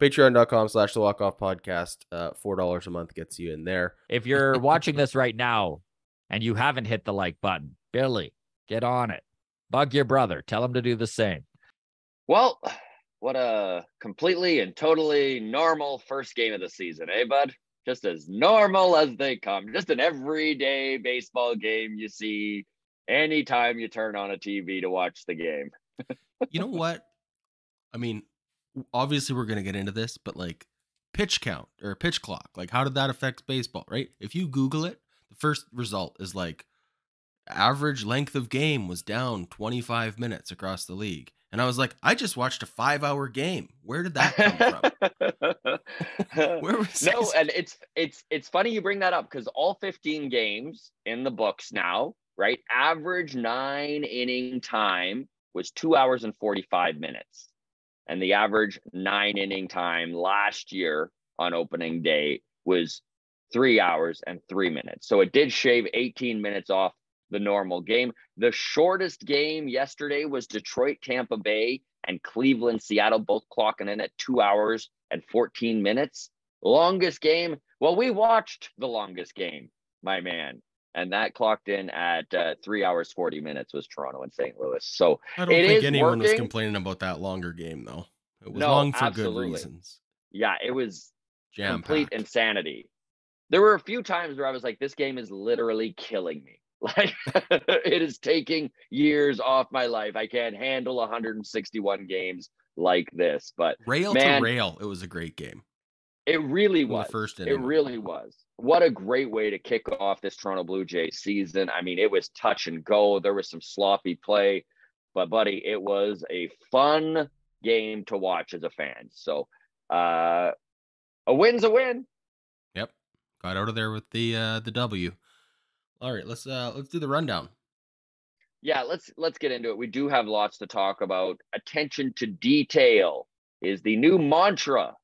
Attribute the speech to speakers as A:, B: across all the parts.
A: Patreon.com/the Walk-Off Podcast. $4 a month gets you in there.
B: If you're watching this right now and you haven't hit the like button, Billy, get on it. Bug your brother. Tell him to do the same.
C: Well, what a completely and totally normal first game of the season, eh, bud? Just as normal as they come. Just an everyday baseball game you see anytime you turn on a TV to watch the game.
A: You know what? I mean, obviously we're going to get into this, but like pitch count or pitch clock, like how did that affect baseball, right? If you Google it, the first result is like average length of game was down 25 minutes across the league. And I was like, I just watched a 5-hour game. Where did that come from? Where was
C: no,
A: this?
C: and it's funny you bring that up because all 15 games in the books now, right? Average 9-inning time was 2 hours and 45 minutes. And the average 9-inning time last year on opening day was 3 hours and 3 minutes. So it did shave 18 minutes off the normal game. The shortest game yesterday was Detroit, Tampa Bay, and Cleveland, Seattle, both clocking in at 2 hours and 14 minutes. Longest game, well, we watched the longest game, my man. And that clocked in at 3 hours, 40 minutes was Toronto and St. Louis. So
A: I don't think anyone was complaining about that longer game, though. It was long for good reasons.
C: Yeah, it was
A: jam-packed.
C: Complete insanity. There were a few times where I was like, this game is literally killing me. Like, it is taking years off my life. I can't handle 161 games like this. But
A: rail to rail, it was a great game.
C: It really was.
A: The first inning.
C: It really was. What a great way to kick off this Toronto Blue Jays season. I mean, it was touch and go. There was some sloppy play. But, buddy, it was a fun game to watch as a fan. So, a win's a win.
A: Yep. Got out of there with the W. All right, let's do the rundown.
C: Yeah, let's get into it. We do have lots to talk about. Attention to detail is the new mantra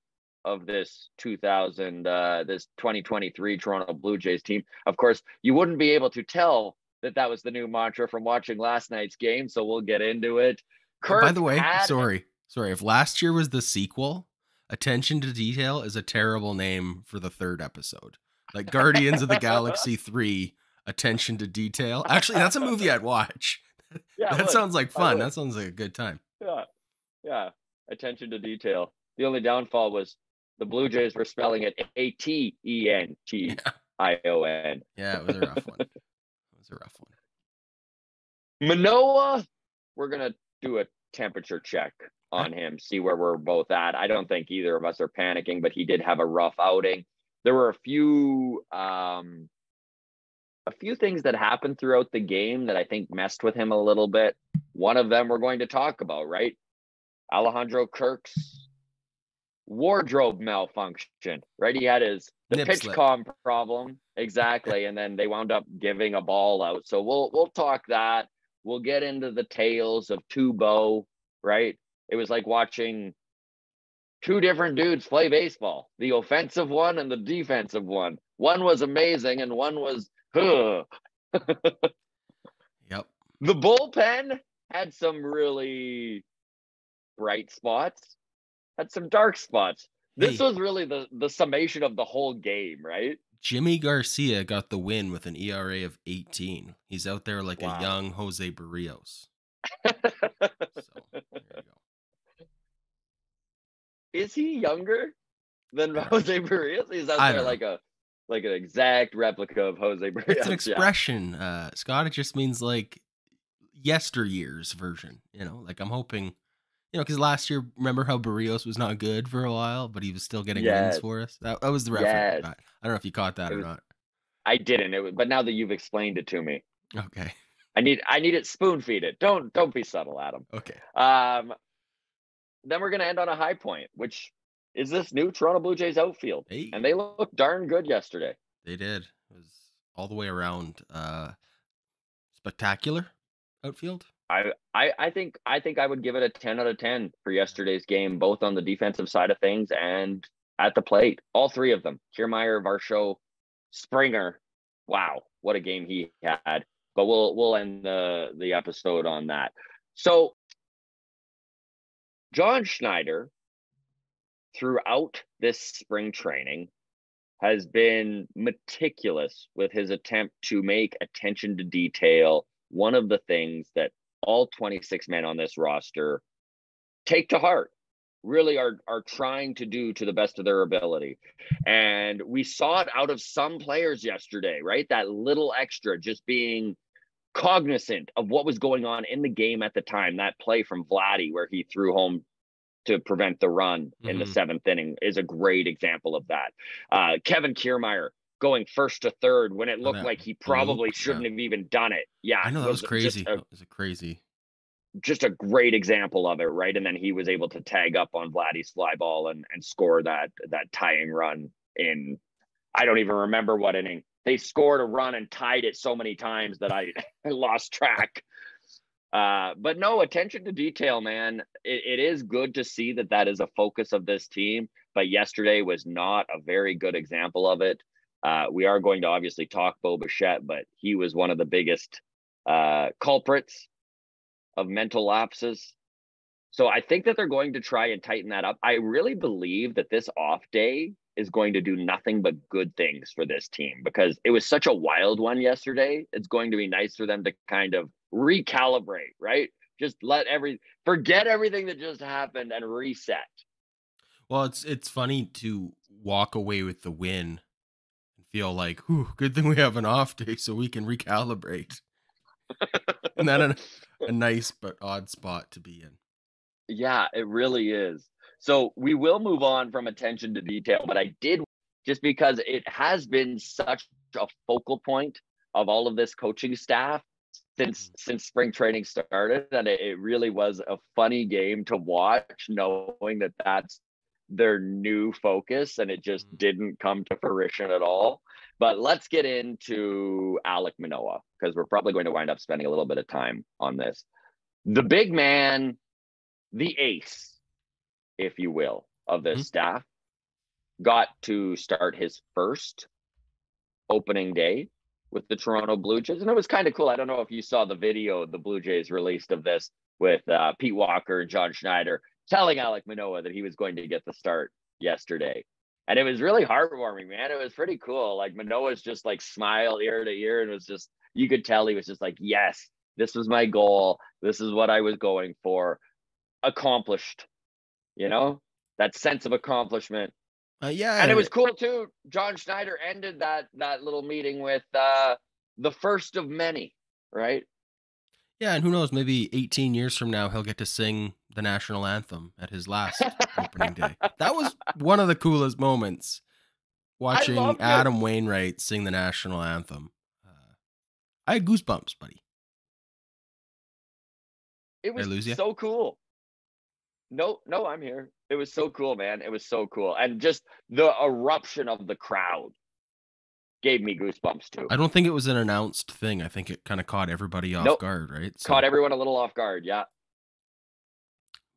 C: of this 2023 Toronto Blue Jays team. Of course, you wouldn't be able to tell that was the new mantra from watching last night's game, so we'll get into it.
A: By the way, sorry, if last year was the sequel, Attention to Detail is a terrible name for the third episode. Like Guardians of the Galaxy 3, Attention to Detail. Actually, that's a movie I'd watch.
C: Yeah,
A: that sounds like fun. That sounds like a good time.
C: Yeah. Attention to detail. The only downfall was the Blue Jays were spelling it Atention.
A: Yeah, it was a rough one.
C: Manoah, we're going to do a temperature check on him, see where we're both at. I don't think either of us are panicking, but he did have a rough outing. There were a few things that happened throughout the game that I think messed with him a little bit. One of them we're going to talk about, right? Alejandro Kirk's wardrobe malfunction, right? He had the pitch comm problem. Exactly. And then they wound up giving a ball out. So we'll talk that. We'll get into the tales of Tubo, right? It was like watching two different dudes play baseball, the offensive one and the defensive one. One was amazing and one was,
A: Yep.
C: The bullpen had some really bright spots, had some dark spots. This was really the summation of the whole game, right?
A: Jimmy Garcia got the win with an ERA of 18. He's out there like a young Jose Barrios. So, there you go.
C: Is he younger than Jose Barrios? He's out there like an exact replica of Jose Barrios.
A: It's an expression, Scott. It just means like yesteryear's version. Like I'm hoping, because last year, remember how Barrios was not good for a while, but he was still getting wins for us. That was the reference.
C: Yes.
A: I don't know if you caught that or not.
C: I didn't. But now that you've explained it to me,
A: okay.
C: I need it spoon feed it. Don't be subtle, Adam.
A: Okay.
C: Then we're gonna end on a high point, which is this new Toronto Blue Jays outfield, and they looked darn good yesterday.
A: They did. It was all the way around spectacular outfield.
C: I think I would give it a 10 out of 10 for yesterday's game, both on the defensive side of things and at the plate. All three of them. Kiermaier, Varsho, Springer. Wow, what a game he had. But we'll end the episode on that. So John Schneider throughout this spring training has been meticulous with his attempt to make attention to detail one of the things that all 26 men on this roster take to heart, really are trying to do to the best of their ability. And we saw it out of some players yesterday, right? That little extra, just being cognizant of what was going on in the game at the time. That play from Vladdy where he threw home to prevent the run in the 7th inning is a great example of that. Kevin Kiermaier going first to third when it looked like he probably shouldn't have even done it. Yeah,
A: I know, that was crazy. Just
C: a great example of it, right? And then he was able to tag up on Vladdy's fly ball and score that tying run in, I don't even remember what inning. They scored a run and tied it so many times that I lost track. But no, attention to detail, man. It is good to see that is a focus of this team, but yesterday was not a very good example of it. We are going to obviously talk Bo Bichette, but he was one of the biggest culprits of mental lapses. So I think that they're going to try and tighten that up. I really believe that this off day is going to do nothing but good things for this team because it was such a wild one yesterday. It's going to be nice for them to kind of recalibrate, right? Just forget everything that just happened and reset.
A: Well, it's funny to walk away with the win and feel like, good thing we have an off day so we can recalibrate. Isn't that a nice but odd spot to be in?
C: Yeah, it really is. So we will move on from attention to detail, but I did, just because it has been such a focal point of all of this coaching staff since spring training started, and it really was a funny game to watch, knowing that that's their new focus, and it just didn't come to fruition at all. But let's get into Alek Manoah, because we're probably going to wind up spending a little bit of time on this. The big man, the ace, if you will, of this staff, got to start his first opening day with the Toronto Blue Jays. And it was kind of cool. I don't know if you saw the video the Blue Jays released of this with Pete Walker and John Schneider telling Alek Manoah that he was going to get the start yesterday. And it was really heartwarming, man. It was pretty cool. Like, Manoah's just like smiled ear to ear, and it was just, you could tell he was just like, yes, this was my goal. This is what I was going for. Accomplished, that sense of accomplishment.
A: Yeah.
C: And it was cool too. John Schneider ended that little meeting with the first of many, right?
A: Yeah, and who knows, maybe 18 years from now, he'll get to sing the national anthem at his last opening day. That was one of the coolest moments, watching Adam Wainwright sing the national anthem. I had goosebumps, buddy.
C: It was so cool. No, I'm here. It was so cool, man. It was so cool. And just the eruption of the crowd gave me goosebumps too.
A: I don't think it was an announced thing. I think it kind of caught everybody off guard, right?
C: Caught everyone a little off guard, yeah.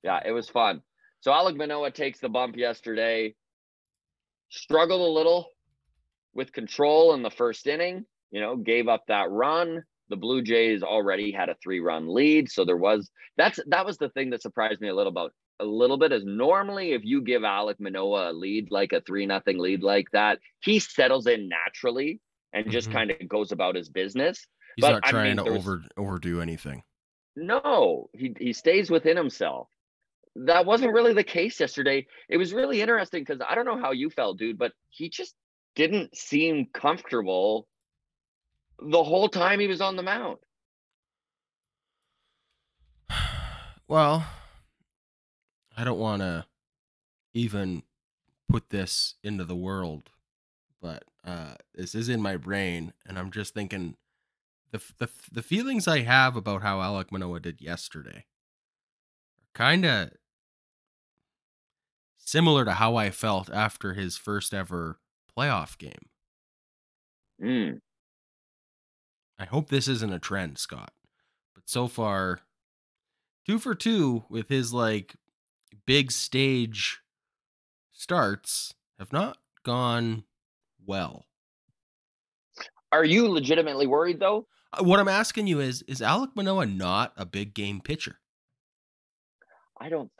C: Yeah, it was fun. So Alek Manoah takes the bump yesterday. Struggled a little with control in the first inning, gave up that run. The Blue Jays already had a 3-run lead. So that was the thing that surprised me a little bit is normally if you give Alek Manoah a lead, like a 3-0 lead like that, he settles in naturally and just kind of goes about his business.
A: He's not trying to overdo anything.
C: No, he stays within himself. That wasn't really the case yesterday. It was really interesting because I don't know how you felt, dude, but he just didn't seem comfortable the whole time he was on the mound.
A: Well, I don't want to even put this into the world, but this is in my brain, and I'm just thinking the feelings I have about how Alek Manoah did yesterday are kind of similar to how I felt after his first ever playoff game. I hope this isn't a trend, Scott, but so far, 2 for 2 with his big stage starts have not gone well.
C: Are you legitimately worried though?
A: What I'm asking you is Alek Manoah not a big game pitcher?
C: I don't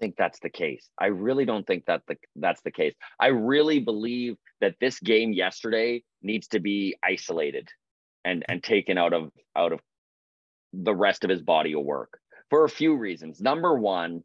C: think that's the case. I really don't think that's the case. I really believe that this game yesterday needs to be isolated and taken out of the rest of his body of work for a few reasons. Number one,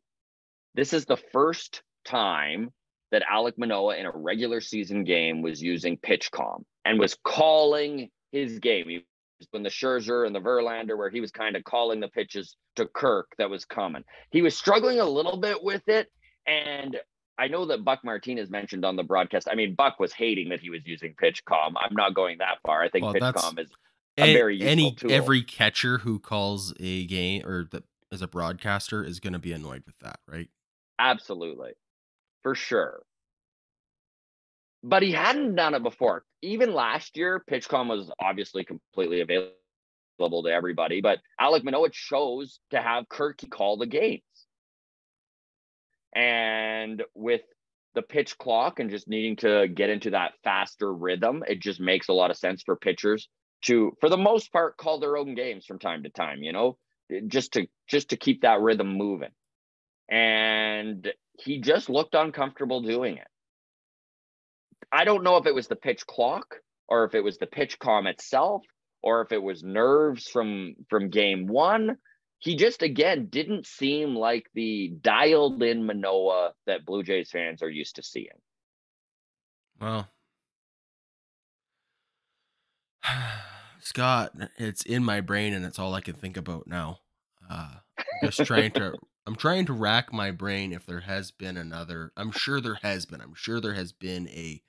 C: this is the first time that Alek Manoah in a regular season game was using pitch calm and was calling his game. He was in the Scherzer and the Verlander where he was kind of calling the pitches to Kirk that was coming. He was struggling a little bit with it. And I know that Buck Martinez mentioned on the broadcast. I mean, Buck was hating that he was using pitch calm. I'm not going that far. I think pitch calm is a very useful tool.
A: Every catcher who calls a game or that as a broadcaster is going to be annoyed with that, right?
C: Absolutely. For sure. But he hadn't done it before. Even last year, PitchCom was obviously completely available to everybody, but Alek Manoah chose to have Kirky call the games. And with the pitch clock and just needing to get into that faster rhythm, it just makes a lot of sense for pitchers to, for the most part, call their own games from time to time, just to keep that rhythm moving. And he just looked uncomfortable doing it. I don't know if it was the pitch clock or if it was the pitch calm itself or if it was nerves from game one. He just, again, didn't seem like the dialed in Manoah that Blue Jays fans are used to seeing.
A: Well, Scott, it's in my brain and it's all I can think about now. I'm trying to rack my brain if there has been another. I'm sure there has been a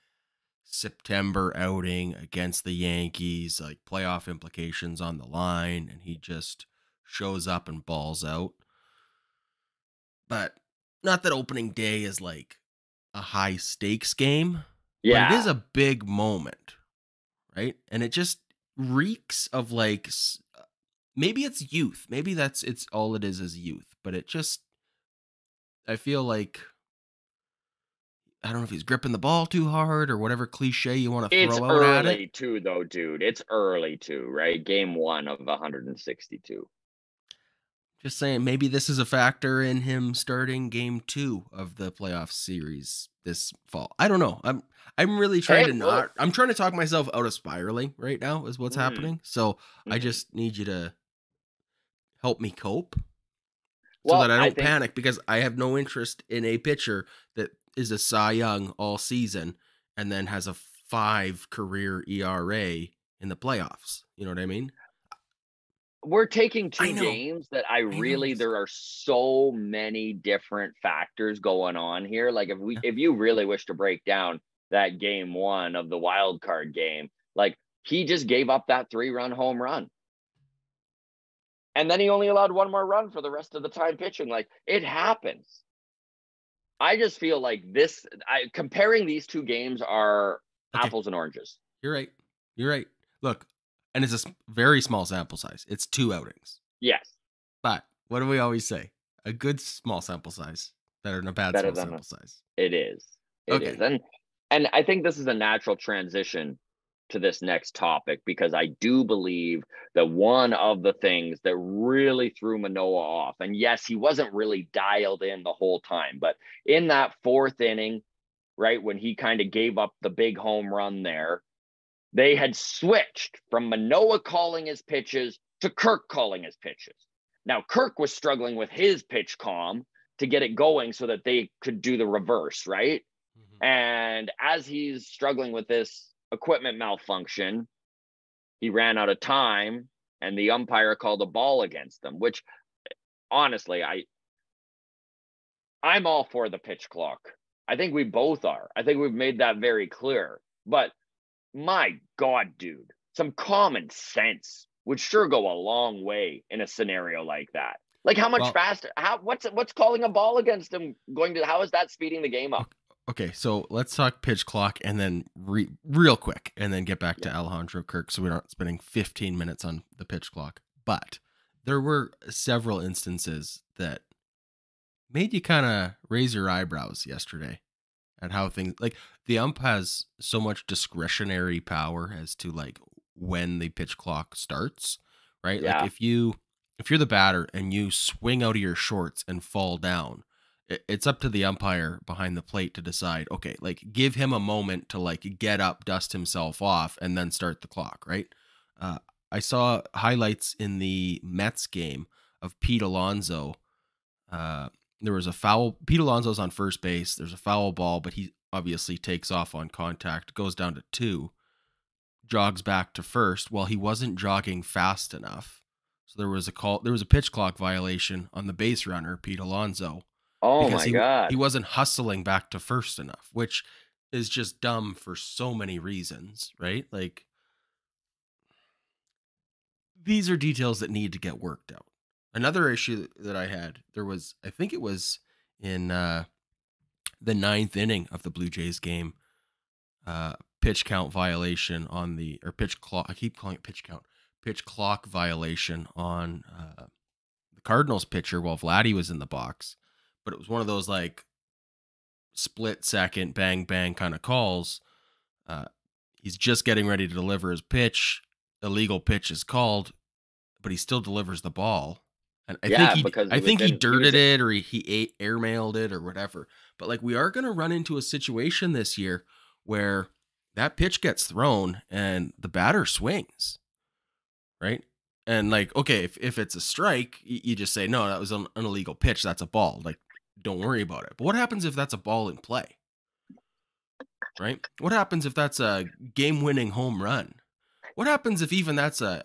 A: September outing against the Yankees, like playoff implications on the line, and he just shows up and balls out. But not that opening day is like a high stakes game.
C: Yeah.
A: But it is a big moment, right? And it just reeks of like, maybe it's youth. Maybe it's all it is youth. But it just, I feel like, I don't know if he's gripping the ball too hard or whatever cliche you want to throw out at it.
C: It's early too, though, dude. It's early too, right? Game one of 162.
A: Just saying, maybe this is a factor in him starting game 2 of the playoff series this fall. I don't know. I'm really trying I'm trying to talk myself out of spiraling right now is what's happening. So I just need you to help me cope so that I don't panic, because I have no interest in a pitcher that is a Cy Young all season and then has a 5 career ERA in the playoffs. You know what I mean?
C: We're taking two games that there are so many different factors going on here. Like if you really wish to break down that game one of the wild card game, like he just gave up that 3-run home run. And then he only allowed 1 more run for the rest of the time pitching. Like, it happens. I just feel like comparing these two games are apples and oranges.
A: You're right. Look, and it's a very small sample size. It's 2 outings.
C: Yes.
A: But what do we always say? A good small sample size better than a bad small sample size.
C: It is. It is. And I think this is a natural transition to this next topic, because I do believe that one of the things that really threw Manoah off, and yes, he wasn't really dialed in the whole time, but in that 4th inning, right, when he kind of gave up the big home run there, they had switched from Manoah calling his pitches to Kirk calling his pitches. Now, Kirk was struggling with his pitch calm to get it going so that they could do the reverse, right? Mm-hmm. And as he's struggling with this equipment malfunction, he ran out of time and the umpire called a ball against them, which honestly, I'm all for the pitch clock. I think we both are. I think we've made that very clear. But my God, dude, some common sense would sure go a long way in a scenario like that. Like, how much faster? What's calling a ball against him going to? How is that speeding the game up?
A: Okay, so let's talk pitch clock and then real quick, and then get back to Alejandro Kirk, so we're not spending 15 minutes on the pitch clock. But there were several instances that made you kind of raise your eyebrows yesterday at how things, like, the ump has so much discretionary power as to like when the pitch clock starts, right? Yeah. Like if you if you're the batter and you swing out of your shorts and fall down, it's up to the umpire behind the plate to decide, okay, like give him a moment to like get up, dust himself off, and then start the clock, right? Uh, I saw highlights in the Mets game of Pete Alonso. There was a foul. Pete Alonso's on first base. There's a foul ball, but he obviously takes off on contact, goes down to 2, jogs back to first. Well, he wasn't jogging fast enough. So there was a pitch clock violation on the base runner, Pete Alonso,
C: Oh
A: because
C: my
A: he
C: God.
A: wasn't hustling back to first enough, which is just dumb for so many reasons, right? Like, these are details that need to get worked out. Another issue that I had, I think it was in the 9th inning of the Blue Jays game, pitch count violation or pitch clock. I keep calling it pitch count. Pitch clock violation on the Cardinals pitcher while Vladdy was in the box. But it was one of those like split second bang bang kind of calls. He's just getting ready to deliver his pitch. Illegal pitch is called, but he still delivers the ball. And I think he dirted it, or he airmailed it or whatever. But like, we are going to run into a situation this year where that pitch gets thrown and the batter swings, right? And like, okay, if it's a strike, you just say, no, that was an illegal pitch. That's a ball. Like, don't worry about it. But what happens if that's a ball in play, right? What happens if that's a game-winning home run? What happens if even that's a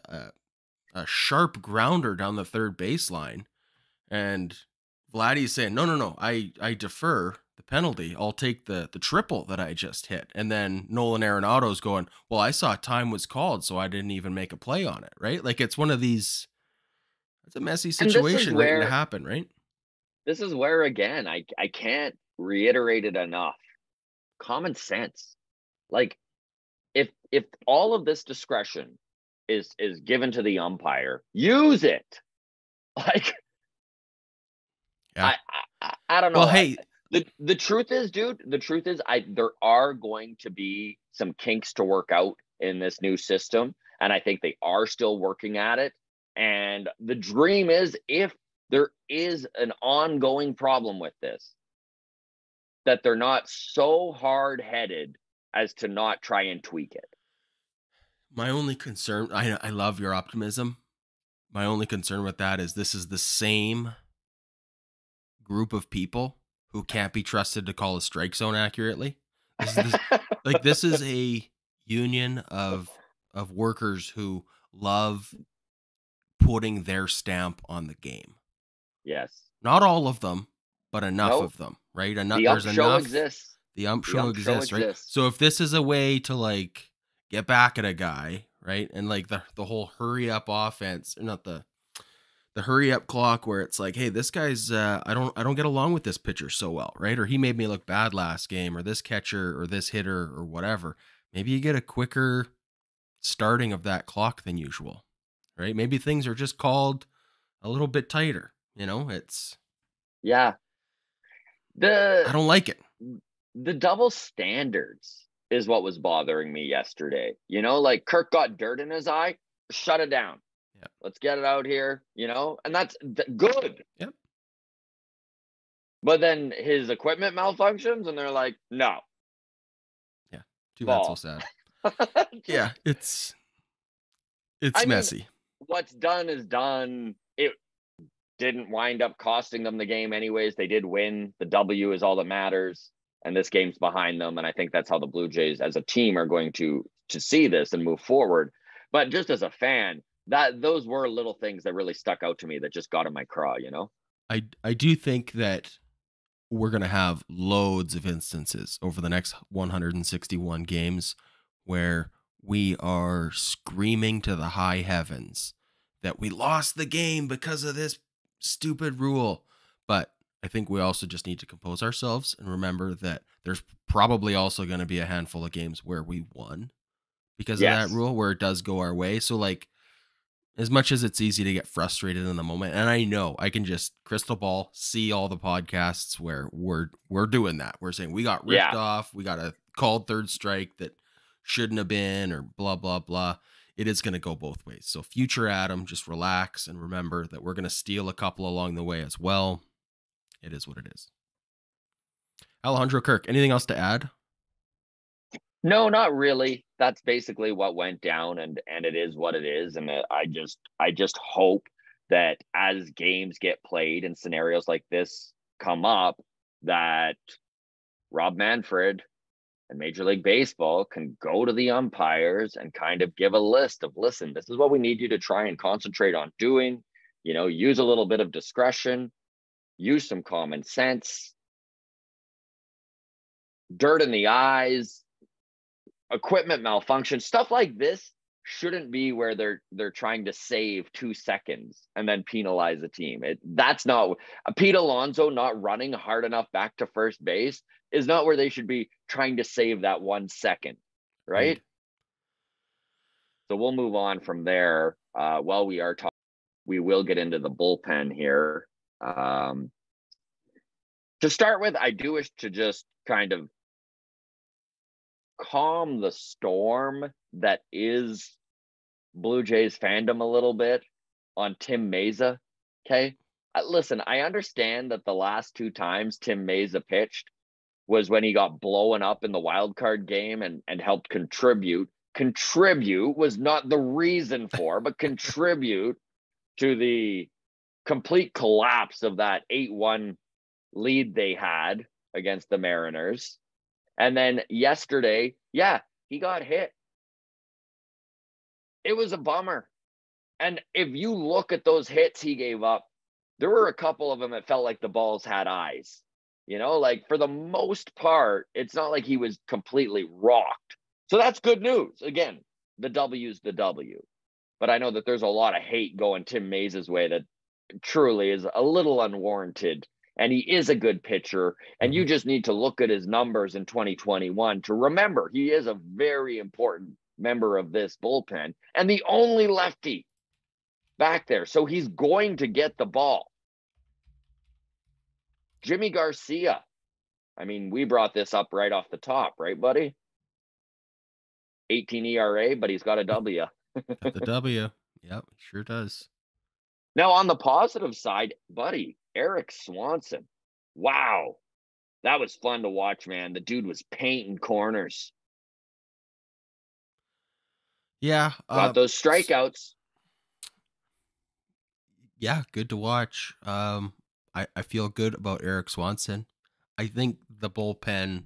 A: sharp grounder down the third baseline, and Vladdy's saying, no, I defer the penalty. I'll take the triple that I just hit. And then Nolan Arenado's going, well, I saw time was called, so I didn't even make a play on it, right? Like, it's one of these, it's a messy situation waiting to happen, right?
C: This is where, again, I can't reiterate it enough. Common sense. Like, if all of this discretion is given to the umpire, use it. Like,
A: yeah.
C: I don't know.
A: Well, hey,
C: the truth is, dude, there are going to be some kinks to work out in this new system, and I think they are still working at it. And the dream is, if there is an ongoing problem with this, that they're not so hard-headed as to not try and tweak it.
A: My only concern, I love your optimism. My only concern with that is this is the same group of people who can't be trusted to call a strike zone accurately. This is a union of workers who love putting their stamp on the game.
C: Yes.
A: Not all of them, but enough of them, right?
C: The ump show exists.
A: The ump show exists, right? So if this is a way to like get back at a guy, right? And like the whole hurry up offense, not the hurry up clock where it's like, hey, this guy's I don't get along with this pitcher so well, right? Or he made me look bad last game, or this catcher or this hitter or whatever. Maybe you get a quicker starting of that clock than usual, right? Maybe things are just called a little bit tighter, it's
C: I
A: don't like it.
C: The double standards is what was bothering me yesterday. Like, Kirk got dirt in his eye, shut it down.
A: Yeah.
C: Let's get it out here, and that's good.
A: Yep.
C: But then his equipment malfunctions and they're like, no.
A: Yeah. Too bad, so sad. Yeah, it's messy.
C: What's done is done. It didn't wind up costing them the game anyways. They did win. The W is all that matters. And this game's behind them. And I think that's how the Blue Jays as a team are going to see this and move forward. But just as a fan, those were little things that really stuck out to me that just got in my craw,
A: I do think that we're going to have loads of instances over the next 161 games where we are screaming to the high heavens that we lost the game because of this stupid rule. But I think we also just need to compose ourselves and remember that there's probably also going to be a handful of games where we won because of that rule, where it does go our way. So like, as much as it's easy to get frustrated in the moment, and I know I can just crystal ball see all the podcasts where we're doing that. We're saying we got ripped off, we got a called third strike that shouldn't have been, or blah blah blah. it is going to go both ways. So future Adam, just relax and remember that we're going to steal a couple along the way as well. It is what it is. Alejandro Kirk, anything else to add?
C: No, not really. That's basically what went down, and it is what it is. And I just hope that as games get played and scenarios like this come up, that Rob Manfred and Major League Baseball can go to the umpires and kind of give a list of, listen, this is what we need you to try and concentrate on doing. Use a little bit of discretion, use some common sense, dirt in the eyes, equipment malfunction, stuff like this shouldn't be where they're trying to save 2 seconds and then penalize a team. That's not Pete Alonso not running hard enough back to first base is not where they should be trying to save that 1 second, right? So we'll move on from there. While we are talking, we will get into the bullpen here. To start with, I do wish to just kind of calm the storm that is Blue Jays fandom a little bit on Tim Meza. Okay. Listen, I understand that the last 2 times Tim Meza pitched was when he got blown up in the wild card game and helped contribute. Contribute was not the reason for, but contribute to the complete collapse of that 8-1 lead they had against the Mariners. And then yesterday, yeah, he got hit. It was a bummer. And if you look at those hits he gave up, there were a couple of them that felt like the balls had eyes. Like for the most part, it's not like he was completely rocked. So that's good news. Again, the W's the W. But I know that there's a lot of hate going Tim Meza's way that truly is a little unwarranted. And he is a good pitcher. And you just need to look at his numbers in 2021 to remember he is a very important member of this bullpen and the only lefty back there. So he's going to get the ball. Jimmy Garcia. I mean, we brought this up right off the top, right, buddy? 18 ERA, but he's got a W.
A: Got the W. Yep, sure does.
C: Now, on the positive side, buddy, Eric Swanson. Wow. That was fun to watch, man. The dude was painting corners.
A: Yeah.
C: Got those strikeouts.
A: Yeah, good to watch. I feel good about Eric Swanson. I think the bullpen,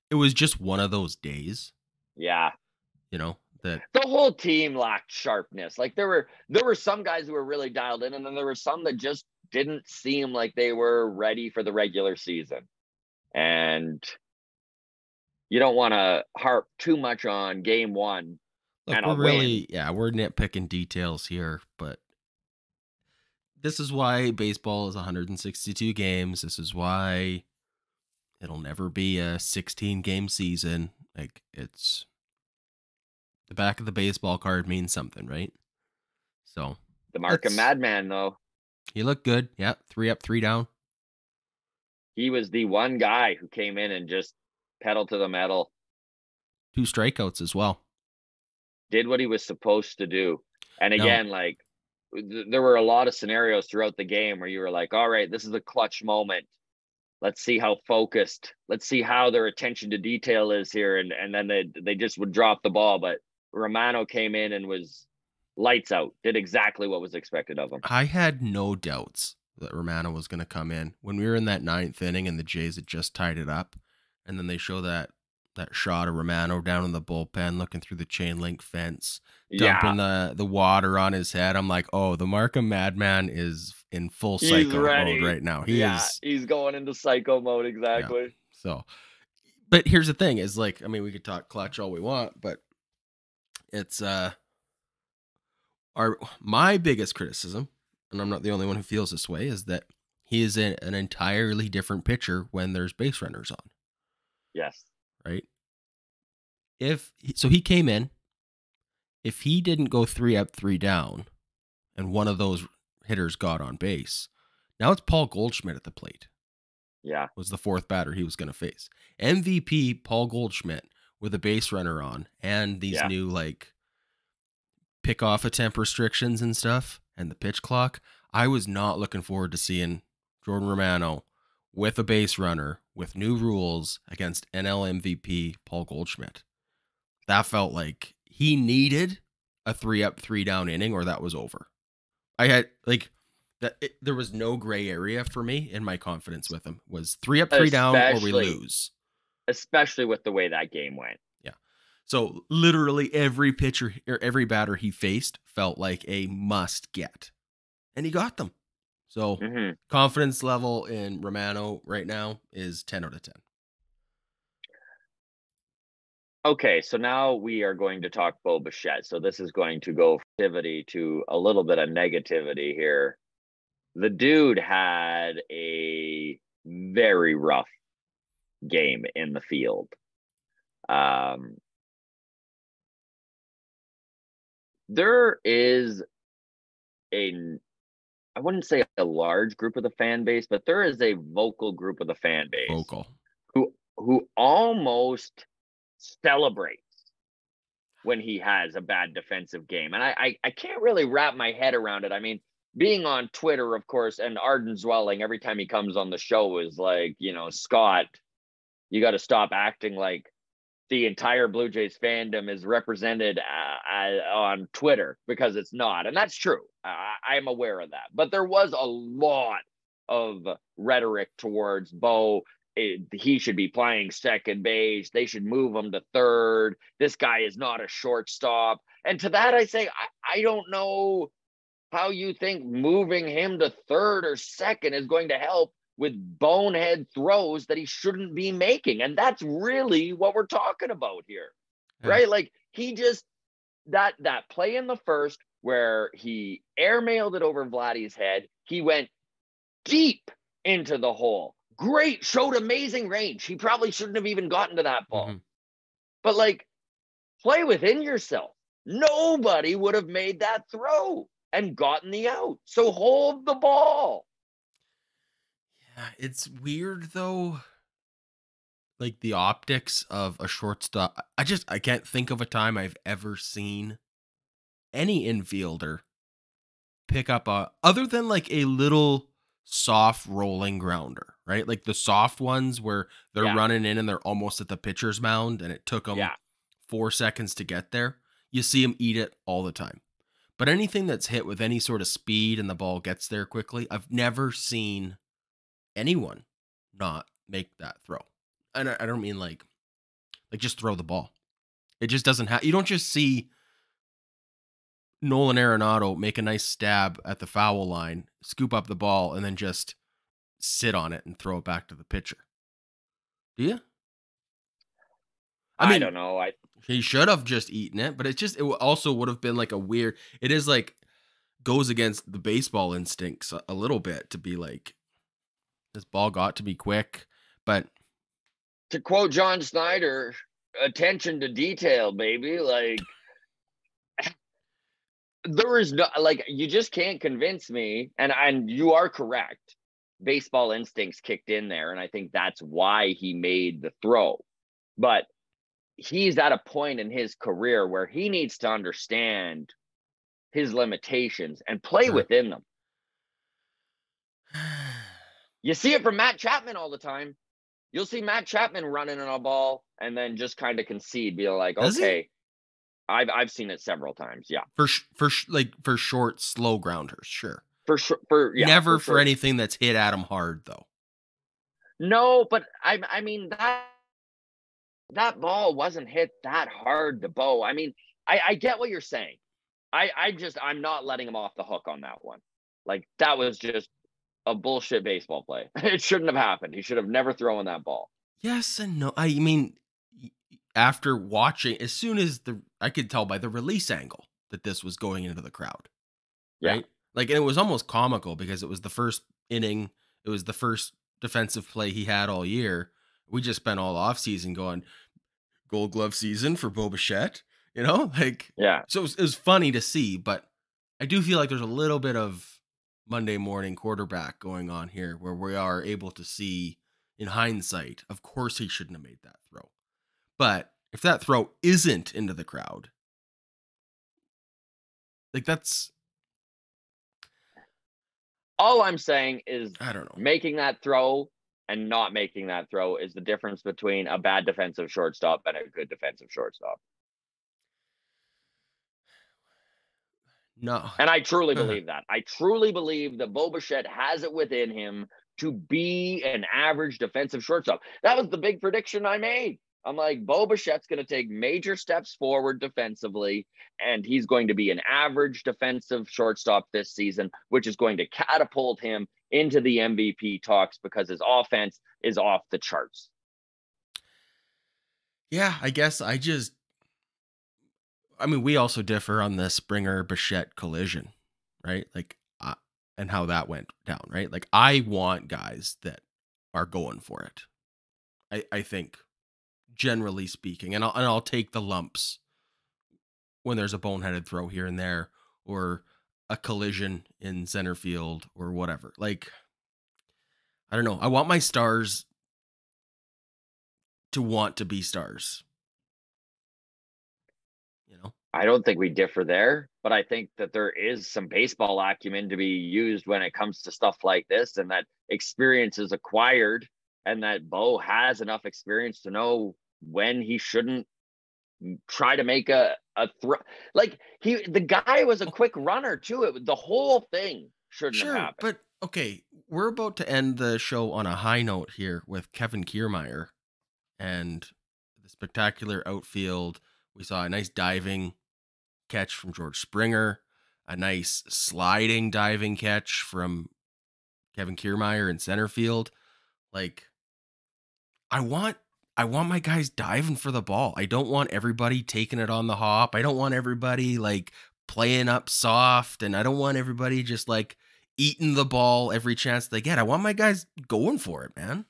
A: it was just one of those days.
C: Yeah.
A: That
C: the whole team lacked sharpness. Like there were some guys who were really dialed in, and then there were some that just didn't seem like they were ready for the regular season. And you don't want to harp too much on game 1.
A: Look,
C: and
A: we're really, we're nitpicking details here, but this is why baseball is 162 games. This is why it'll never be a 16-game season. Like, it's the back of the baseball card means something, right? So
C: the mark of madman, though.
A: He looked good. Yeah, 3 up, 3 down.
C: He was the one guy who came in and just pedal to the metal.
A: 2 strikeouts as well.
C: Did what he was supposed to do. And again, like, there were a lot of scenarios throughout the game where you were like, all right, this is a clutch moment. Let's see how focused. Let's see how their attention to detail is here. And then they just would drop the ball. But Romano came in and was lights out, did exactly what was expected of him.
A: I had no doubts that Romano was going to come in. When we were in that 9th inning and the Jays had just tied it up, and then they show that shot of Romano down in the bullpen looking through the chain link fence, dumping the water on his head. I'm like, oh, the Markham Madman is in full psycho mode right now.
C: He's going into psycho mode, exactly.
A: Yeah. So, but here's the thing is, like, I mean, we could talk clutch all we want, but it's my biggest criticism, and I'm not the only one who feels this way, is that he is an entirely different pitcher when there's base runners on.
C: Yes.
A: Right? So he came in. If he didn't go 3 up, 3 down, and one of those hitters got on base, now it's Paul Goldschmidt at the plate.
C: Yeah.
A: Was the 4th batter he was going to face. MVP Paul Goldschmidt with a base runner on and these new, like, pick-off attempt restrictions and stuff and the pitch clock, I was not looking forward to seeing Jordan Romano with a base runner with new rules against NL MVP Paul Goldschmidt. That felt like he needed a 3-up, 3-down inning or that was over. I had like that. There was no gray area for me in my confidence with him. Was 3-up, 3-down or we lose.
C: Especially with the way that game went.
A: Yeah. So literally every pitcher or every batter he faced felt like a must get. And he got them. So confidence level in Romano right now is 10 out of 10.
C: Okay, so now we are going to talk Bo Bichette. So this is going to go positivity to a little bit of negativity here. The dude had a very rough game in the field. There is I wouldn't say a large group of the fan base, but there is a vocal group of the fan base who almost celebrates when he has a bad defensive game. And I can't really wrap my head around it. I mean, being on Twitter, of course, and Arden Zwelling, every time he comes on the show is like, Scott, you got to stop acting like the entire Blue Jays fandom is represented on Twitter, because it's not. And that's true. I am aware of that. But there was a lot of rhetoric towards Bo. He should be playing second base. They should move him to third. This guy is not a shortstop. And to that, I say, I don't know how you think moving him to third or second is going to help with bonehead throws that he shouldn't be making. And that's really what we're talking about here, right? Like he just, that play in the first where he airmailed it over Vladdy's head, he went deep into the hole. Great, showed amazing range. He probably shouldn't have even gotten to that ball. But like, play within yourself. Nobody would have made that throw and gotten the out. So hold the ball.
A: Yeah, it's weird though. Like the optics of a shortstop. I can't think of a time I've ever seen any infielder pick up other than like a little soft rolling grounder, right? Like the soft ones where they're running in and they're almost at the pitcher's mound and it took them 4 seconds to get there. You see them eat it all the time. But anything that's hit with any sort of speed and the ball gets there quickly, I've never seen anyone not make that throw. And I don't mean like just throw the ball. It just doesn't have, you don't just see Nolan Arenado make a nice stab at the foul line, scoop up the ball, and then just sit on it and throw it back to the pitcher. Do you? I mean,
C: I don't know.
A: He should have just eaten it, but it also would have been like a weird, it is like goes against the baseball instincts a little bit to be like, this ball got to be quick. But
C: to quote John Snyder, attention to detail, baby. Like, there is no, like, you just can't convince me. And you are correct. Baseball instincts kicked in there. And I think that's why he made the throw. But he's at a point in his career where he needs to understand his limitations and play within them. You see it from Matt Chapman all the time. You'll see Matt Chapman running on a ball and then just kind of concede, be like, okay, I've seen it several times. Yeah.
A: For short, slow grounders. Sure.
C: For sure.
A: Never for anything that's hit at him hard though.
C: No, but I mean, that ball wasn't hit that hard to Bo. I mean, I get what you're saying. I'm not letting him off the hook on that one. Like, that was just a bullshit baseball play. It shouldn't have happened. He should have never thrown that ball.
A: Yes and no. I mean, after watching, as soon as I could tell by the release angle that this was going into the crowd, right?
C: Yeah.
A: Like, and it was almost comical because it was the first inning. It was the first defensive play he had all year. We just spent all off season going Gold Glove season for Bo Bichette, like,
C: yeah.
A: So it was funny to see, but I do feel like there's a little bit of Monday morning quarterback going on here where we are able to see in hindsight, of course he shouldn't have made that throw. But if that throw isn't into the crowd, Like that's,
C: All I'm saying is
A: I don't know.
C: making that throw and not making that throw is the difference between a bad defensive shortstop and a good defensive shortstop.
A: No.
C: And I truly believe that. I truly believe that Bo Bichette has it within him to be an average defensive shortstop. That was the big prediction I made. I'm like, Bo Bichette's going to take major steps forward defensively, and he's going to be an average defensive shortstop this season, which is going to catapult him into the MVP talks because his offense is off the charts.
A: Yeah, I guess we also differ on the Springer Bichette collision, right? Like, and how that went down, right? Like, I want guys that are going for it. I think, generally speaking, and I'll take the lumps when there's a boneheaded throw here and there, or a collision in center field, or whatever. Like, I don't know. I want my stars to want to be stars. You know?
C: I don't think we differ there, but I think that there is some baseball acumen to be used when it comes to stuff like this, and that experience is acquired, and that Bo has enough experience to know when he shouldn't try to make a throw. Like, the guy was a quick runner too. The whole thing shouldn't have happened.
A: But okay, we're about to end the show on a high note here with Kevin Kiermaier and the spectacular outfield. We saw a nice diving catch from George Springer, a nice sliding diving catch from Kevin Kiermaier in center field. Like, I want my guys diving for the ball. I don't want everybody taking it on the hop. I don't want everybody like playing up soft, and I don't want everybody just like eating the ball every chance they get. I want my guys going for it, man.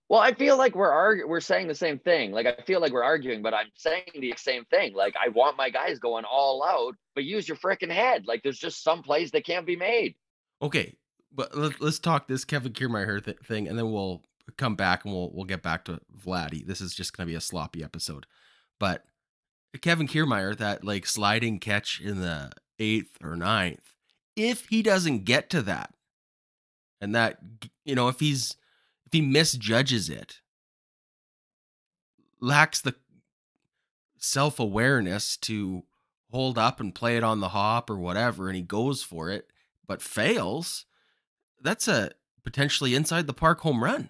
C: Well, I feel like we're saying the same thing. Like, I feel like we're arguing, but I'm saying the same thing. Like, I want my guys going all out, but use your freaking head. Like, there's just some plays that can't be made.
A: Okay, but let's talk this Kevin Kiermaier thing, and then we'll come back and we'll get back to Vladdy. This is just going to be a sloppy episode. But Kevin Kiermaier, that like sliding catch in the 8th or 9th, if he doesn't get to that, and that, you know, if he misjudges it, lacks the self-awareness to hold up and play it on the hop or whatever, and he goes for it but fails, that's a potentially inside the park home run,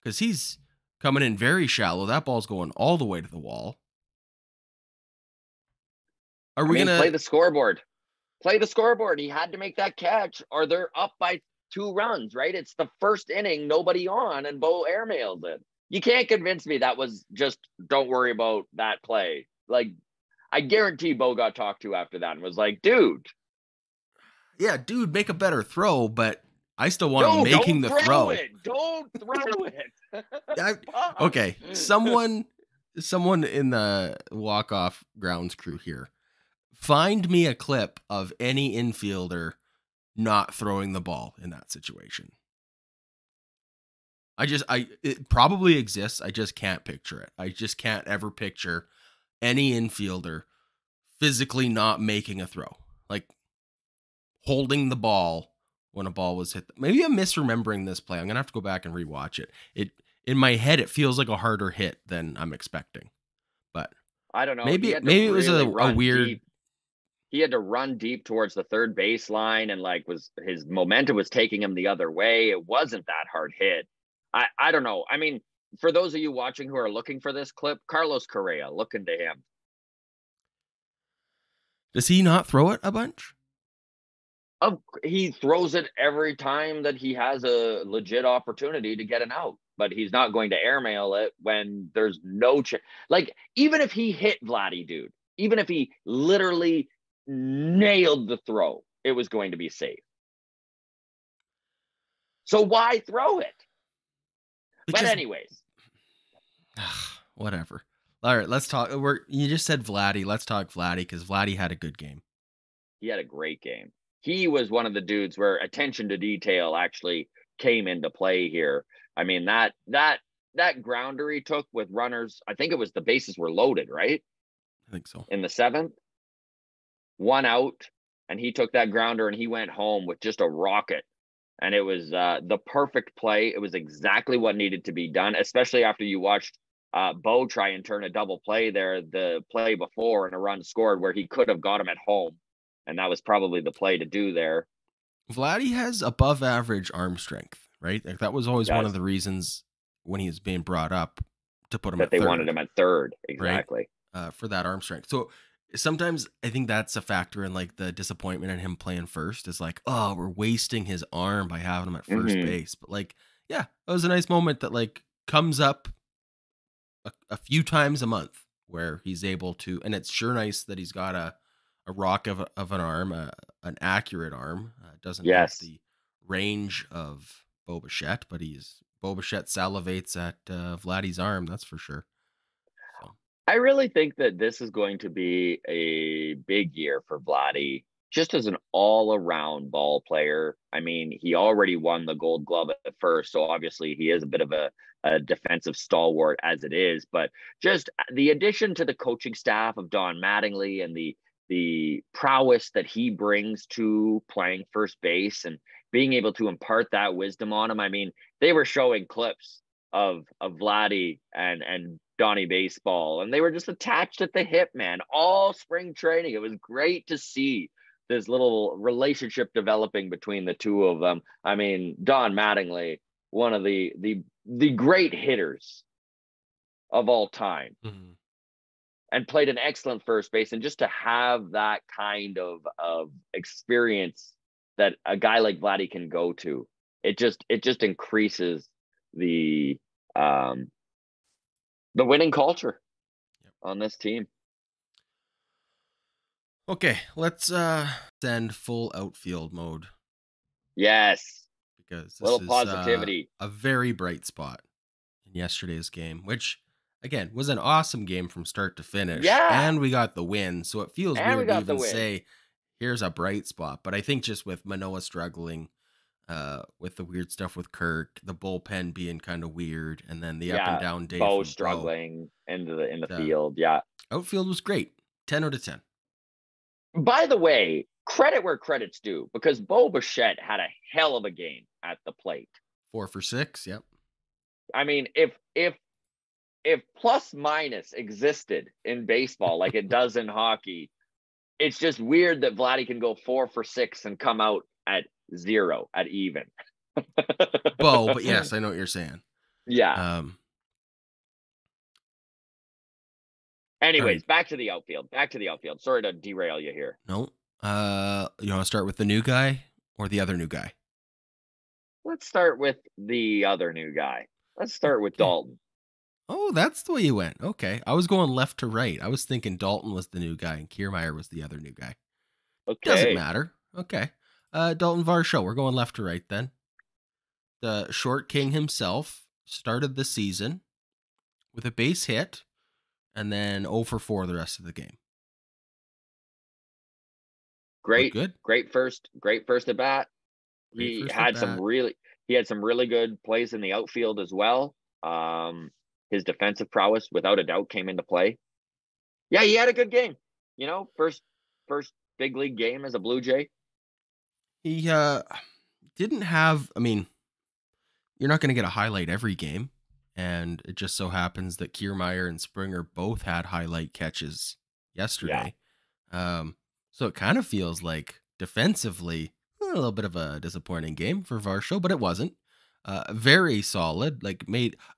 A: because he's coming in very shallow. That ball's going all the way to the wall. Are we gonna
C: play the scoreboard? Play the scoreboard. He had to make that catch, or they're up by 2 runs, right? It's the first inning, nobody on, and Bo airmailed it. You can't convince me that was just, don't worry about that play. Like, I guarantee Bo got talked to after that and was like, dude.
A: Yeah, dude, make a better throw, but I still want him making the throw.
C: Don't throw it.
A: Okay, someone in the walk-off grounds crew here, find me a clip of any infielder not throwing the ball in that situation. It probably exists. I just can't picture it. I just can't ever picture any infielder physically not making a throw, like holding the ball when a ball was hit. Maybe I'm misremembering this play. I'm going to have to go back and rewatch it. In my head, it feels like a harder hit than I'm expecting, but
C: I don't know.
A: Maybe it was a weird.
C: Deep. He had to run deep towards the third baseline, and like his momentum was taking him the other way. It wasn't that hard hit. I don't know. I mean, for those of you watching who are looking for this clip, Carlos Correa, look into him.
A: Does he not throw it a bunch?
C: He throws it every time that he has a legit opportunity to get an out, but he's not going to airmail it when there's no chance. Like, even if he hit Vladdy, dude, even if he literally nailed the throw, it was going to be safe. So why throw it? But anyways.
A: Whatever. All right, let's talk. You just said Vladdy. Let's talk Vladdy, because Vladdy had a good game.
C: He had a great game. He was one of the dudes where attention to detail actually came into play here. I mean, that grounder he took with runners, I think it was the bases were loaded, right?
A: I think so.
C: In the 7th, 1 out, and he took that grounder and he went home with just a rocket. And it was the perfect play. It was exactly what needed to be done, especially after you watched Bo try and turn a double play there the play before and a run scored where he could have got him at home. And that was probably the play to do there.
A: Vladdy has above average arm strength, right? Like that was always one of the reasons when he was being brought up to put him at third.
C: That they wanted him at third, exactly.
A: Right? For that arm strength. So sometimes I think that's a factor in like the disappointment in him playing first is like, oh, we're wasting his arm by having him at first base. But like, yeah, it was a nice moment that like comes up a few times a month where he's able to, and it's sure nice that he's got a rock of an arm, an accurate arm. Doesn't have the range of Bo Bichette, but Bo Bichette salivates at Vladdy's arm, that's for sure. So.
C: I really think that this is going to be a big year for Vladdy, just as an all-around ball player. I mean, he already won the Gold Glove at first, so obviously he is a bit of a defensive stalwart as it is. But just the addition to the coaching staff of Don Mattingly and the prowess that he brings to playing first base and being able to impart that wisdom on him. I mean, they were showing clips of Vladdy and Donnie Baseball, and they were just attached at the hip, man, all spring training. It was great to see this little relationship developing between the two of them. I mean, Don Mattingly, one of the great hitters of all time. And played an excellent first base. And just to have that kind of experience that a guy like Vladdy can go to, it just increases the winning culture on this team.
A: Okay, let's send full outfield mode.
C: Yes.
A: Because this
C: little
A: is
C: positivity.
A: A very bright spot in yesterday's game, which again was an awesome game from start to finish.
C: Yeah.
A: And we got the win. So it feels weird to even say here's a bright spot. But I think just with Manoah struggling, with the weird stuff with Kirk, the bullpen being kind of weird, and then the up and down day.
C: Bo struggling in the field. Yeah.
A: Outfield was great. 10 out of 10. By
C: the way, credit where credit's due, because Bo Bichette had a hell of a game at the plate.
A: 4 for 6. Yep.
C: I mean, if plus minus existed in baseball like it does in hockey, it's just weird that Vladdy can go 4 for 6 and come out at 0 at even.
A: Bo, but yes, I know what you're saying.
C: Yeah. Anyways, back to the outfield. Sorry to derail you here.
A: No. You want to start with the new guy or the other new guy?
C: Let's start with the other new guy. Let's start with Dalton.
A: Oh, that's the way you went. Okay. I was going left to right. I was thinking Dalton was the new guy and Kiermaier was the other new guy.
C: Okay.
A: Doesn't matter. Okay. Dalton Varsho. We're going left to right then. The short king himself started the season with a base hit and then 0 for 4 the rest of the game.
C: Great.
A: Good.
C: Great first at bat. He had some really good plays in the outfield as well. His defensive prowess, without a doubt, came into play. Yeah, he had a good game. You know, first big league game as a Blue Jay.
A: He didn't have, I mean, you're not going to get a highlight every game. And it just so happens that Kiermaier and Springer both had highlight catches yesterday. Yeah. So it kind of feels like defensively a little bit of a disappointing game for Varsho, but it wasn't. Very solid.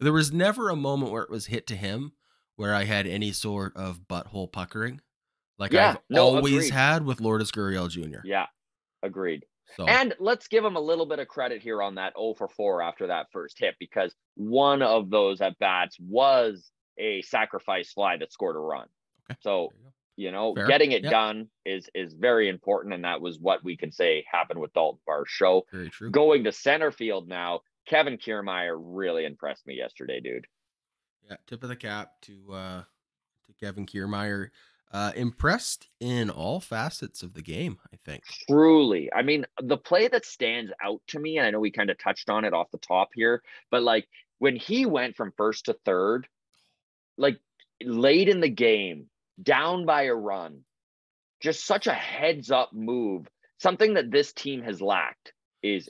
A: There was never a moment where it was hit to him where I had any sort of butthole puckering, I've always had with Lourdes Gurriel Jr.
C: Yeah, agreed. So. And let's give him a little bit of credit here on that 0 for 4 after that first hit, because one of those at bats was a sacrifice fly that scored a run. Okay. So, Fair. Getting it done is very important, and that was what we can say happened with Dalton Varsho.
A: Very true.
C: Going to center field now, Kevin Kiermaier really impressed me yesterday, dude.
A: Yeah, tip of the cap to Kevin Kiermaier. Impressed in all facets of the game, I think.
C: Truly. I mean, the play that stands out to me, and I know we kind of touched on it off the top here, but when he went from first to third, late in the game, down by a run, just such a heads up move. Something that this team has lacked is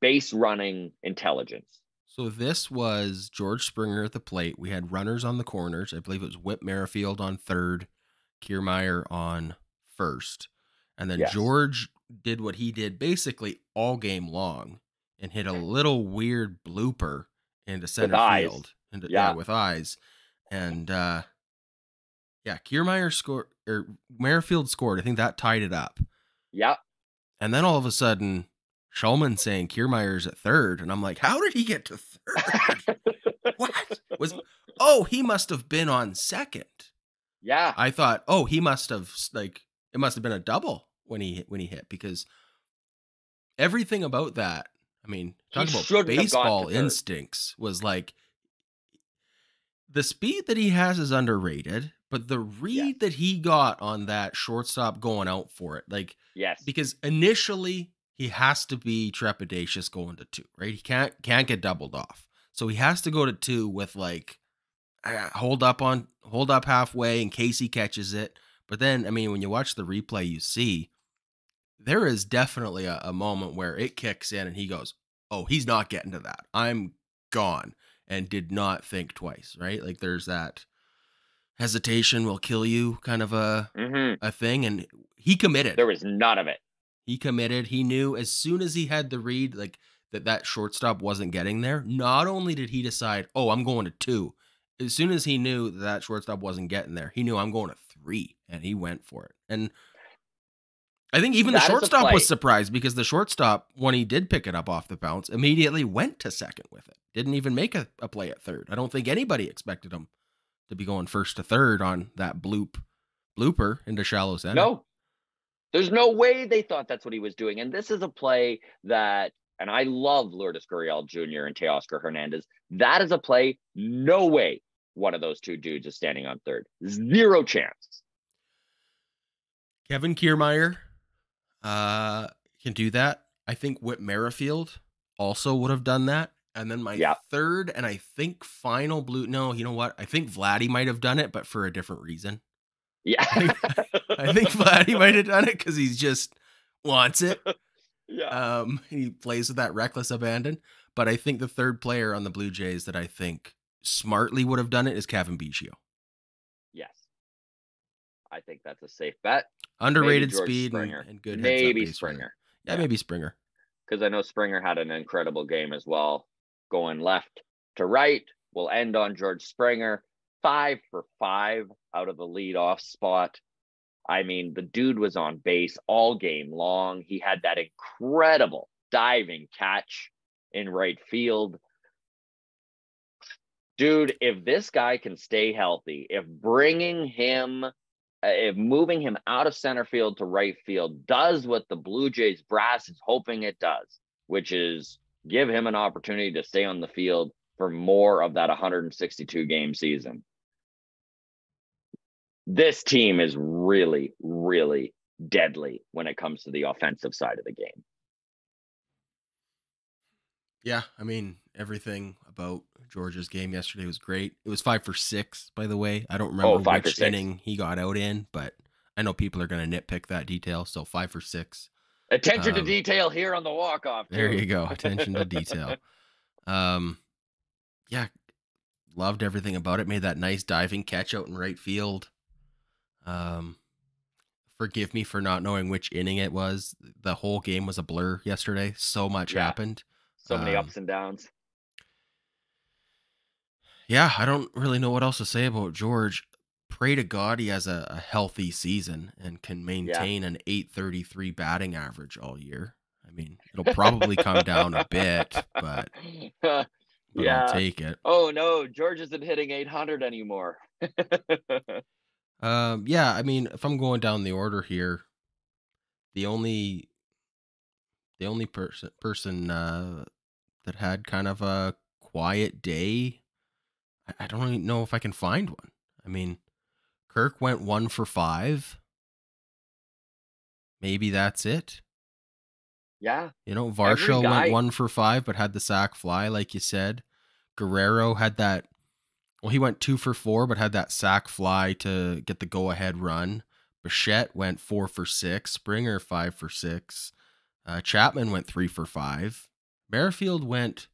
C: base running intelligence.
A: So this was George Springer at the plate. We had runners on the corners. I believe it was Whit Merrifield on third, Kiermaier on first. And then George did what he did basically all game long and hit a little weird blooper into center field. With eyes. And Kiermaier scored, or Merrifield scored. I think that tied it up.
C: Yeah.
A: And then all of a sudden, Shulman saying Kiermaier's at third. And I'm like, how did he get to third? What? He must have been on second.
C: Yeah.
A: I thought, he must have, it must have been a double when he hit, because everything about that, I mean, talk about baseball instincts, was like, the speed that he has is underrated, but the read that he got on that shortstop going out for it, because initially he has to be trepidatious going to two, right? He can't get doubled off. So he has to go to two with hold up halfway in case he catches it. But then, I mean, when you watch the replay, you see there is definitely a moment where it kicks in and he goes, he's not getting to that. I'm gone. And did not think twice, right? Like, there's that hesitation will kill you kind of a thing. And he committed.
C: There was none of it.
A: He committed. He knew as soon as he had the read, that shortstop wasn't getting there. Not only did he decide, I'm going to two. As soon as he knew that shortstop wasn't getting there, he knew I'm going to three, and he went for it. And I think even the shortstop was surprised, because the shortstop, when he did pick it up off the bounce, immediately went to second with it. Didn't even make a play at third. I don't think anybody expected him to be going first to third on that blooper into shallow center.
C: No, there's no way they thought that's what he was doing. And this is a play that, and I love Lourdes Gurriel Jr. and Teoscar Hernandez. That is a play, no way one of those two dudes is standing on third. Zero chance.
A: Kevin Kiermaier can do that. I think Whit Merrifield also would have done that. And then my third and I think final no, you know what? I think Vladdy might have done it, but for a different reason.
C: Yeah.
A: I think Vladdy might have done it because he just wants it.
C: Yeah.
A: He plays with that reckless abandon. But I think the third player on the Blue Jays that I think smartly would have done it is Kevin Biggio.
C: Yes. I think that's a safe bet.
A: Underrated speed and good heads up.
C: Maybe Springer.
A: Yeah, maybe Springer.
C: Because I know Springer had an incredible game as well. Going left to right. We'll end on George Springer. 5 for 5 out of the leadoff spot. I mean, the dude was on base all game long. He had that incredible diving catch in right field. Dude, if this guy can stay healthy, if moving him out of center field to right field does what the Blue Jays brass is hoping it does, which is give him an opportunity to stay on the field for more of that 162 game season. This team is really, really deadly when it comes to the offensive side of the game.
A: Yeah, I mean, everything about Georgia's game yesterday was great. It was 5 for 6, by the way. I don't remember which inning he got out in, but I know people are going to nitpick that detail. So 5 for 6.
C: Attention to detail here on the walk-off.
A: There you go. Attention to detail. Yeah, loved everything about it. Made that nice diving catch out in right field. Forgive me for not knowing which inning it was. The whole game was a blur yesterday. So much happened.
C: So many ups and downs.
A: Yeah, I don't really know what else to say about George. Pray to God he has a healthy season and can maintain an .833 batting average all year. I mean, it'll probably come down a bit, but I'll take it.
C: Oh no, George isn't hitting 800 anymore.
A: Yeah, I mean, if I'm going down the order here, the only person that had kind of a quiet day, I don't even know if I can find one. I mean, Kirk went 1 for 5. Maybe that's it.
C: Yeah.
A: You know, Varsho went 1 for 5, but had the sac fly, like you said. Guerrero had that. Well, he went 2 for 4, but had that sac fly to get the go-ahead run. Bichette went 4 for 6. Springer 5 for 6. Chapman went 3 for 5. Merrifield went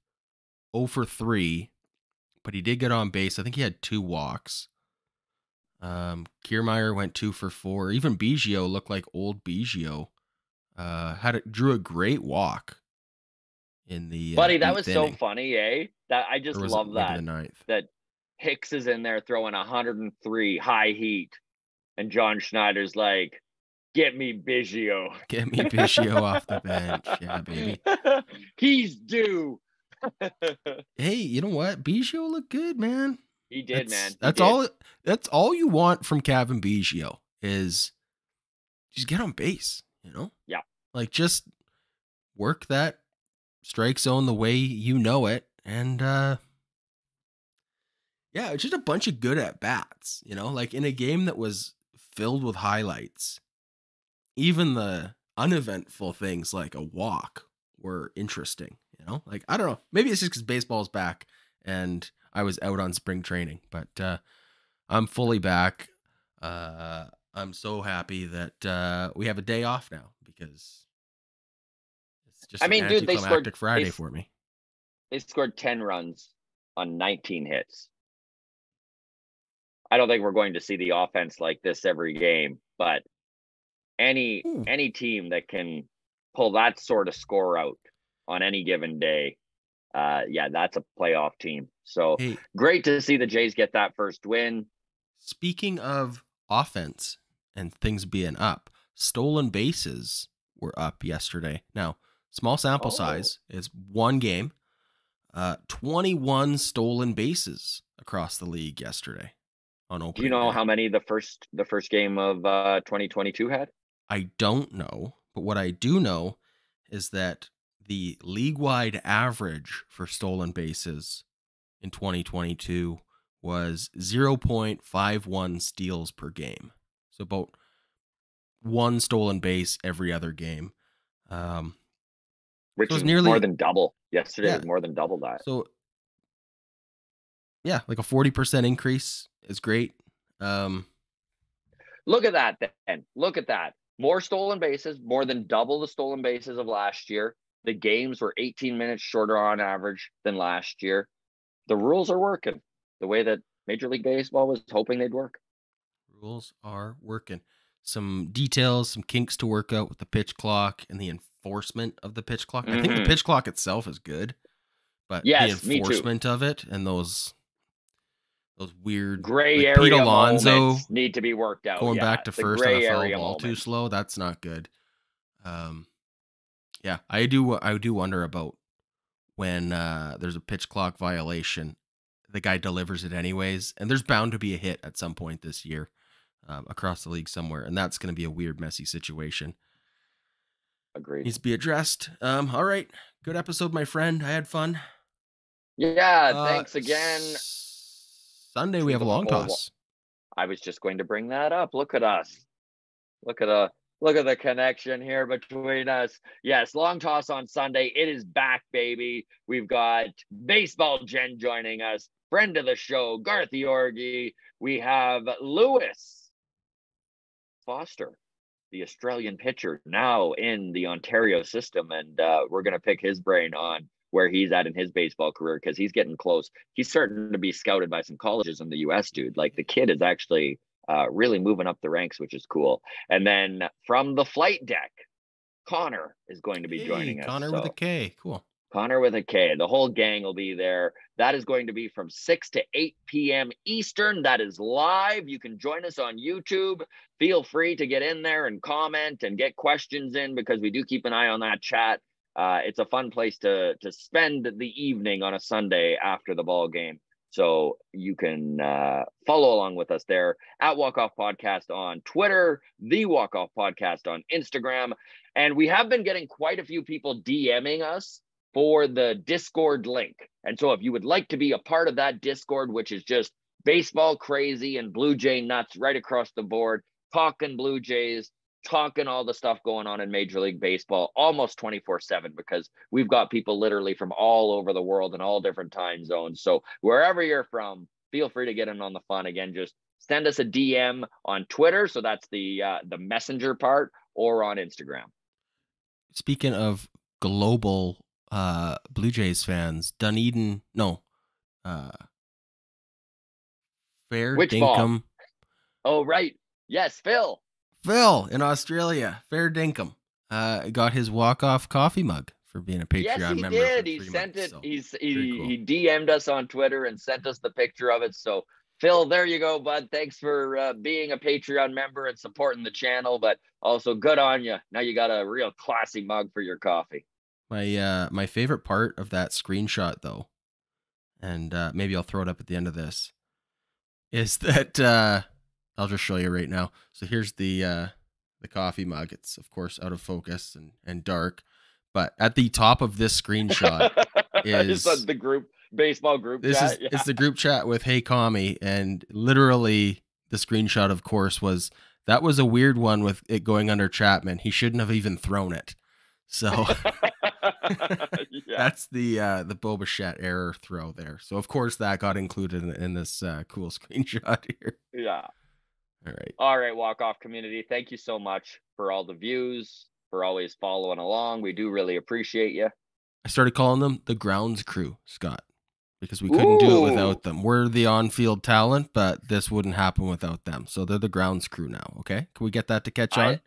A: 0 for 3, but he did get on base. I think he had 2 walks. Kiermaier went 2 for 4. Even Biggio looked like old Biggio. Drew a great walk in the
C: Buddy, that was
A: inning.
C: so funny, eh? That I just love that.
A: The ninth.
C: That Hicks is in there throwing 103 high heat, and John Schneider's like, "Get me Biggio.
A: Get me Biggio off the bench, yeah, baby.
C: He's due."
A: Hey, you know what? Biggio looked good, man.
C: He did, man.
A: That's all you want from Kevin Biggio is just get on base, you know?
C: Yeah.
A: Like just work that strike zone the way you know it. And yeah, it's just a bunch of good at bats, you know, like in a game that was filled with highlights. Even the uneventful things like a walk were interesting, you know? Like, I don't know. Maybe it's just because baseball's back and I was out on spring training, but I'm fully back. I'm so happy that we have a day off now because it's just
C: dude,
A: anticlimactic Friday for me.
C: They scored 10 runs on 19 hits. I don't think we're going to see the offense like this every game, but any team that can pull that sort of score out on any given day, yeah, that's a playoff team. So great to see the Jays get that first win.
A: Speaking of offense and things being up, stolen bases were up yesterday. Now, small sample size. It's one game. 21 stolen bases across the league yesterday on opening.
C: Do you know
A: day.
C: how many the first game of 2022 had?
A: I don't know, but what I do know is that the league-wide average for stolen bases in 2022 was 0.51 steals per game. So about one stolen base every other game.
C: Which is nearly more than double. Yesterday was more than double that.
A: So yeah, like a 40% increase is great.
C: Look at that then. Look at that. More stolen bases, more than double the stolen bases of last year. The games were 18 minutes shorter on average than last year. The rules are working the way that Major League Baseball was hoping they'd work.
A: Rules are working. Some details, some kinks to work out with the pitch clock and the enforcement of the pitch clock. I think the pitch clock itself is good, but the enforcement of it and those weird
C: gray area Pete Alonso need to be worked out.
A: Going back to first on a foul ball too slow. That's not good. Yeah, I do wonder about when there's a pitch clock violation, the guy delivers it anyways, and there's bound to be a hit at some point this year across the league somewhere, and that's going to be a weird, messy situation.
C: Agreed.
A: Needs to be addressed. All right, good episode, my friend. I had fun.
C: Yeah, thanks again.
A: Sunday we have a long toss.
C: I was just going to bring that up. Look at us. Look at the connection here between us. Yes, long toss on Sunday. It is back, baby. We've got Baseball Jen joining us, friend of the show, Garth Yorgi. We have Lewis Foster, the Australian pitcher, now in the Ontario system, and we're going to pick his brain on where he's at in his baseball career because he's getting close. He's starting to be scouted by some colleges in the U.S., dude. Like the kid is actually really moving up the ranks, which is cool. And then from the flight deck, Connor is going to be joining us.
A: Connor with a K. Cool.
C: Connor with a K. The whole gang will be there. That is going to be from 6 to 8 p.m. Eastern. That is live. You can join us on YouTube. Feel free to get in there and comment and get questions in because we do keep an eye on that chat. It's a fun place to spend the evening on a Sunday after the ball game. So you can follow along with us there at Walk Off Podcast on Twitter, the Walk Off Podcast on Instagram. And we have been getting quite a few people DMing us for the Discord link. And so if you would like to be a part of that Discord, which is just baseball crazy and Blue Jay nuts right across the board, talking Blue Jays, talking all the stuff going on in Major League Baseball almost 24/7 because we've got people literally from all over the world and all different time zones. So wherever you're from, feel free to get in on the fun. Again, just send us a DM on Twitter. So that's the messenger part, or on Instagram.
A: Speaking of global Blue Jays fans, Dunedin, Fair
C: Which ball?
A: Dinkum.
C: Oh, right. Yes, Phil
A: In Australia, Fair Dinkum got his walk-off coffee mug for being a Patreon
C: yes, he
A: member.
C: did.
A: For
C: He
A: 3
C: sent
A: months,
C: it.
A: so
C: He DM'd us on Twitter and sent us the picture of it. So Phil, there you go, bud. Thanks for being a Patreon member and supporting the channel, but also good on you. Now you got a real classy mug for your coffee.
A: My favorite part of that screenshot, though, and maybe I'll throw it up at the end of this, is that I'll just show you right now. So here's the coffee mug. It's of course out of focus and dark, but at the top of this screenshot is
C: the baseball group chat.
A: It's the group chat with Hey Kami, and literally the screenshot, of course, that was a weird one with it going under Chapman. He shouldn't have even thrown it. So that's the Bo Bichette error throw there. So of course that got included in this cool screenshot here.
C: Yeah.
A: All
C: right, walk-off community. Thank you so much for all the views, for always following along. We do really appreciate you.
A: I started calling them the grounds crew, Scott, because we couldn't do it without them. We're the on-field talent, but this wouldn't happen without them. So they're the grounds crew now. Okay, can we get that to catch on?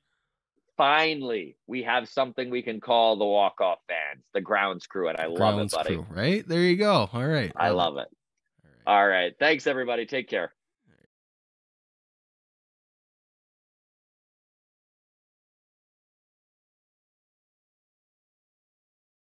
C: Finally, we have something we can call the walk-off fans, the grounds crew, and I love it, buddy.
A: Crew, right? There you go. All right.
C: I love it. All right. Thanks, everybody. Take care.